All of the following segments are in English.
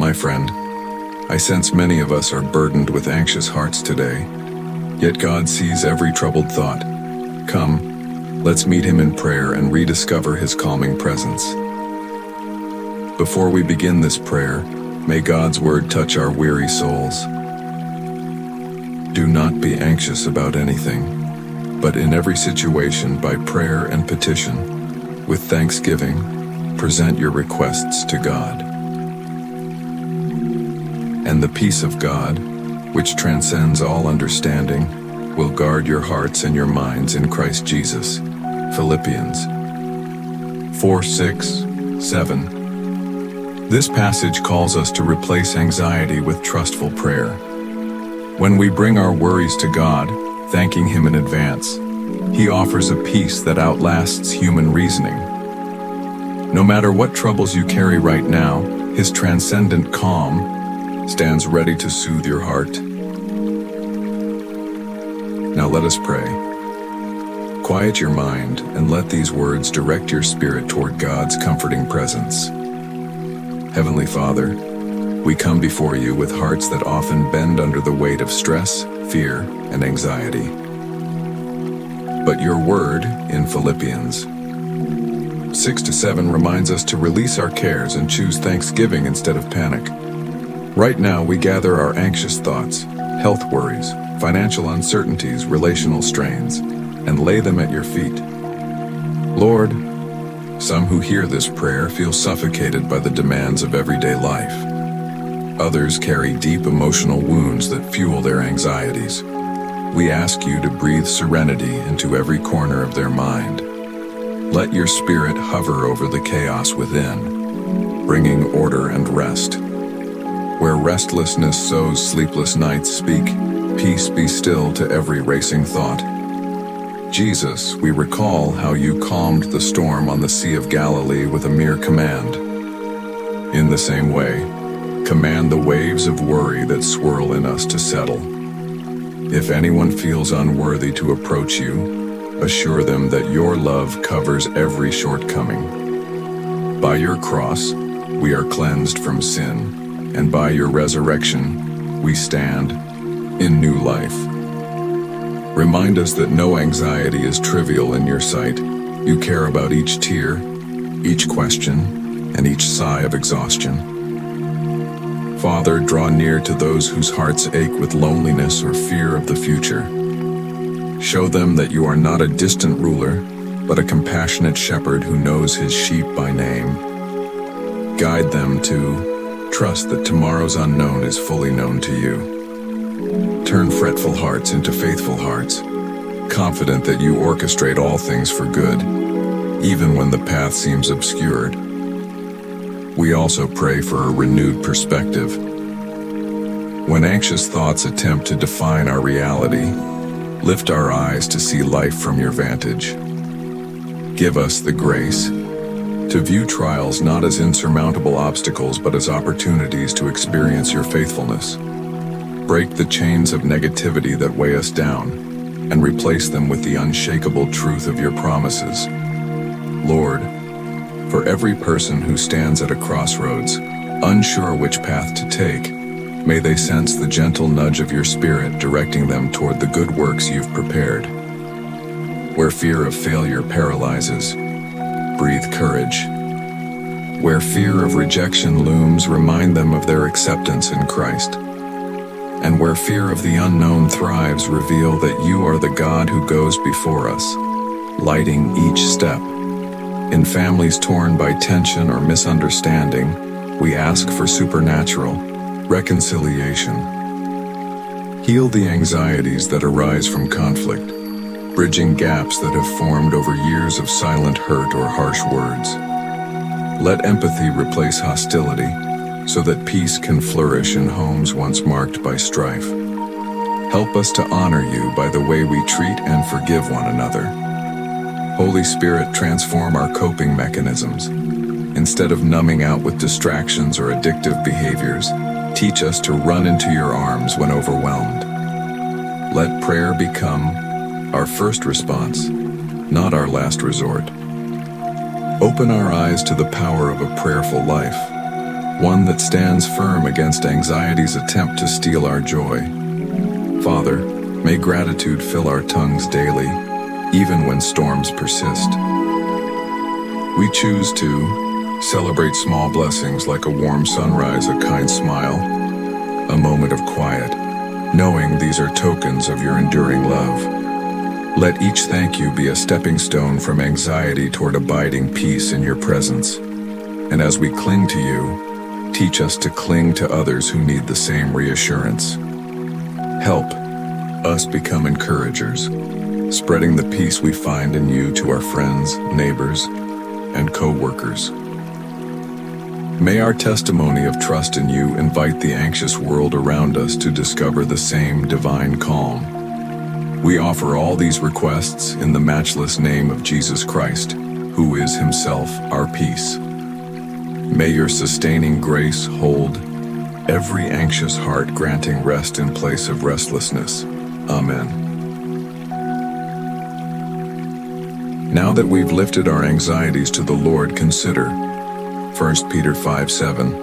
My friend, I sense many of us are burdened with anxious hearts today, yet God sees every troubled thought. Come, let's meet Him in prayer and rediscover His calming presence. Before we begin this prayer, may God's word touch our weary souls. Do not be anxious about anything, but in every situation by prayer and petition, with thanksgiving, present your requests to God. And the peace of God, which transcends all understanding, will guard your hearts and your minds in Christ Jesus. Philippians 4:6-7. This passage calls us to replace anxiety with trustful prayer. When we bring our worries to God, thanking Him in advance, He offers a peace that outlasts human reasoning. No matter what troubles you carry right now, His transcendent calm stands ready to soothe your heart. Now let us pray. Quiet your mind and let these words direct your spirit toward God's comforting presence. Heavenly Father, we come before you with hearts that often bend under the weight of stress, fear, and anxiety. But your word in Philippians 6-7 reminds us to release our cares and choose thanksgiving instead of panic. Right now, we gather our anxious thoughts, health worries, financial uncertainties, relational strains, and lay them at your feet. Lord, some who hear this prayer feel suffocated by the demands of everyday life. Others carry deep emotional wounds that fuel their anxieties. We ask you to breathe serenity into every corner of their mind. Let your spirit hover over the chaos within, bringing order and rest. Where restlessness sows sleepless nights, speak, peace be still to every racing thought. Jesus, we recall how you calmed the storm on the Sea of Galilee with a mere command. In the same way, command the waves of worry that swirl in us to settle. If anyone feels unworthy to approach you, assure them that your love covers every shortcoming. By your cross, we are cleansed from sin, and by your resurrection, we stand in new life. Remind us that no anxiety is trivial in your sight. You care about each tear, each question, and each sigh of exhaustion. Father, draw near to those whose hearts ache with loneliness or fear of the future. Show them that you are not a distant ruler, but a compassionate shepherd who knows his sheep by name. Guide them to trust that tomorrow's unknown is fully known to you. Turn fretful hearts into faithful hearts, confident that you orchestrate all things for good, even when the path seems obscured. We also pray for a renewed perspective. When anxious thoughts attempt to define our reality, lift our eyes to see life from your vantage. Give us the grace to view trials not as insurmountable obstacles but as opportunities to experience your faithfulness. Break the chains of negativity that weigh us down and replace them with the unshakable truth of your promises. Lord, for every person who stands at a crossroads, unsure which path to take, may they sense the gentle nudge of your Spirit directing them toward the good works you've prepared. Where fear of failure paralyzes, breathe courage. Where fear of rejection looms, remind them of their acceptance in Christ. And where fear of the unknown thrives, reveal that you are the God who goes before us, lighting each step. In families torn by tension or misunderstanding, we ask for supernatural reconciliation. Heal the anxieties that arise from conflict, bridging gaps that have formed over years of silent hurt or harsh words. Let empathy replace hostility, so that peace can flourish in homes once marked by strife. Help us to honor you by the way we treat and forgive one another. Holy Spirit, transform our coping mechanisms. Instead of numbing out with distractions or addictive behaviors, teach us to run into your arms when overwhelmed. Let prayer become our first response, not our last resort. Open our eyes to the power of a prayerful life. one that stands firm against anxiety's attempt to steal our joy. Father, may gratitude fill our tongues daily, even when storms persist. We choose to celebrate small blessings like a warm sunrise, a kind smile, a moment of quiet, knowing these are tokens of your enduring love. Let each thank you be a stepping stone from anxiety toward abiding peace in your presence. And as we cling to you, teach us to cling to others who need the same reassurance. Help us become encouragers, spreading the peace we find in you to our friends, neighbors, and co-workers. May our testimony of trust in you invite the anxious world around us to discover the same divine calm. We offer all these requests in the matchless name of Jesus Christ, who is himself our peace. May your sustaining grace hold every anxious heart, granting rest in place of restlessness. Amen. Now that we've lifted our anxieties to the Lord, consider 1 Peter 5:7.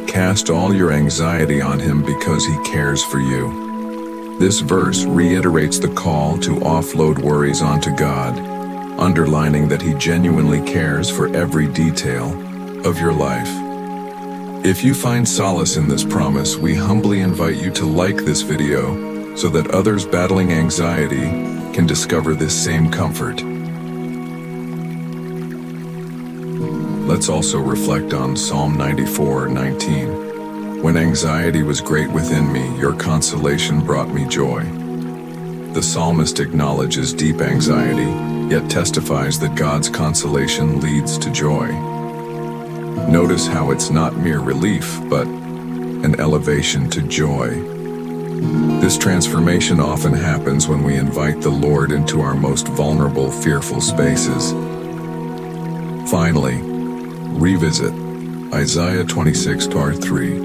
Cast all your anxiety on him because he cares for you. This verse reiterates the call to offload worries onto God, underlining that he genuinely cares for every detail of your life. If you find solace in this promise, we humbly invite you to like this video so that others battling anxiety can discover this same comfort. Let's also reflect on Psalm 94:19. When anxiety was great within me, your consolation brought me joy. The psalmist acknowledges deep anxiety, yet testifies that God's consolation leads to joy. Notice how it's not mere relief, but an elevation to joy. This transformation often happens when we invite the Lord into our most vulnerable, fearful spaces. Finally, revisit Isaiah 26:3.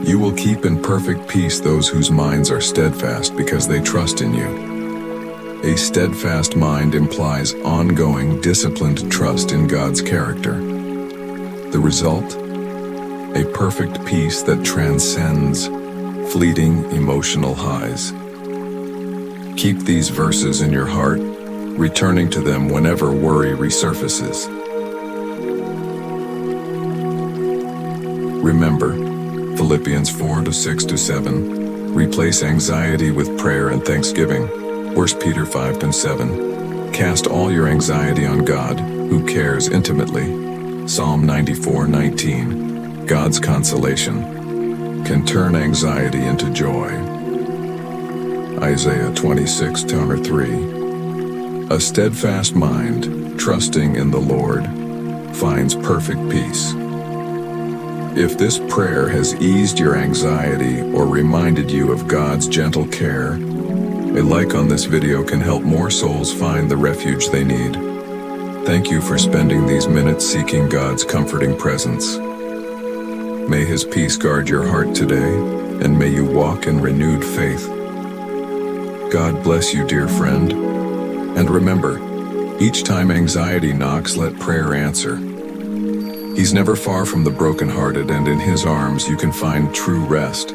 You will keep in perfect peace those whose minds are steadfast because they trust in you. A steadfast mind implies ongoing, disciplined trust in God's character. The result? A perfect peace that transcends fleeting emotional highs. Keep these verses in your heart, returning to them whenever worry resurfaces. Remember, Philippians 4:6-7, replace anxiety with prayer and thanksgiving. 1 Peter 5:7, cast all your anxiety on God, who cares intimately. Psalm 94:19, God's consolation can turn anxiety into joy. Isaiah 26:3, a steadfast mind, trusting in the Lord, finds perfect peace. If this prayer has eased your anxiety or reminded you of God's gentle care, a like on this video can help more souls find the refuge they need. Thank you for spending these minutes seeking God's comforting presence. May his peace guard your heart today, and may you walk in renewed faith. God bless you, dear friend. And remember, each time anxiety knocks, let prayer answer. He's never far from the brokenhearted, and in his arms you can find true rest.